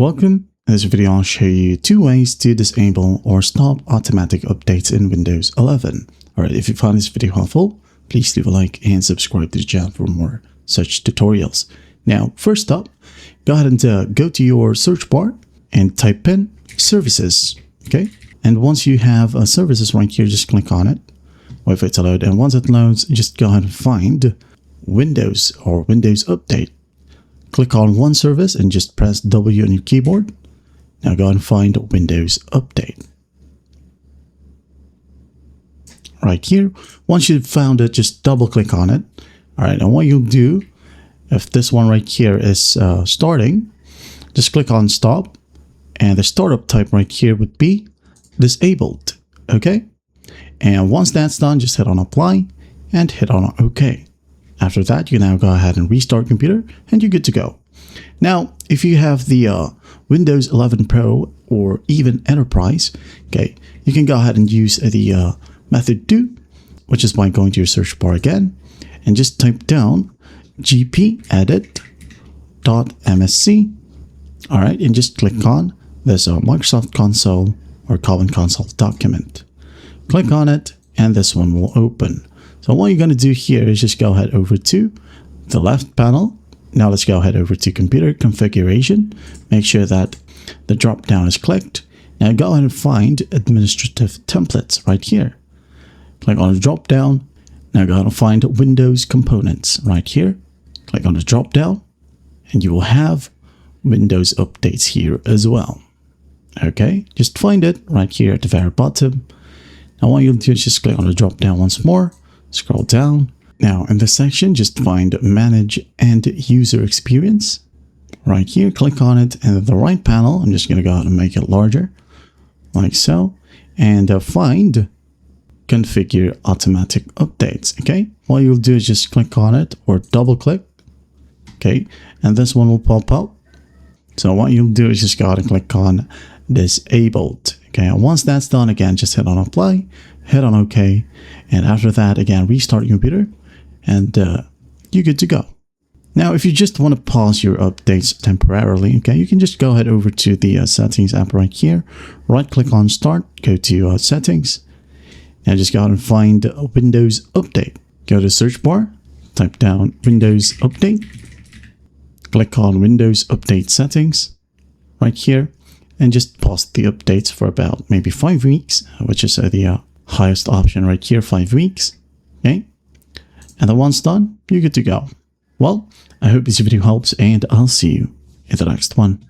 Welcome. In this video, I'll show you 2 ways to disable or stop automatic updates in Windows 11. Alright, if you found this video helpful, please leave a like and subscribe to the channel for more such tutorials. Now, first up, go ahead and go to your search bar and type in services. Okay, and once you have services right here, just click on it. Wait for it to load, and once it loads, just go ahead and find Windows or Windows Update. Click on one service and just press W on your keyboard. Now go and find Windows Update. Right here. Once you've found it, just double click on it. Alright, and what you'll do, if this one right here is starting, just click on stop. And the startup type right here would be disabled. Okay? And once that's done, just hit on apply and hit on OK. After that, you now go ahead and restart computer and you're good to go. Now, if you have the Windows 11 Pro or even Enterprise, okay, you can go ahead and use the method 2, which is by going to your search bar again and just type down gpedit.msc. All right, and just click on this Microsoft Console or Common Console document. Click on it and this one will open. So what you're going to do here is just go ahead over to the left panel. Now let's go ahead over to computer configuration. Make sure that the drop down is clicked. Now go ahead and find administrative templates right here. Click on the drop down. Now go ahead and find Windows components right here. Click on the drop down and you will have Windows updates here as well. Okay, just find it right here at the very bottom. Now what you'll do is just click on the drop down once more. Scroll down. Now in this section, just find manage and user experience. Right here, click on it and at the right panel, I'm just going to go ahead and make it larger like so. And find configure automatic updates. Okay, what you'll do is just click on it or double click. Okay, and this one will pop up. So what you'll do is just go ahead and click on disabled. Okay, and once that's done, again, just hit on apply, hit on OK, and after that, again, restart your computer, and you're good to go. Now, if you just want to pause your updates temporarily, okay, you can just go ahead over to the settings app right here, right-click on Start, go to Settings, and just go ahead and find Windows Update. Go to search bar, type down Windows Update, click on Windows Update Settings right here, and just pause the updates for about maybe 5 weeks, which is the highest option right here, 5 weeks. Okay, and then once done, you're good to go. Well, I hope this video helps and I'll see you in the next one.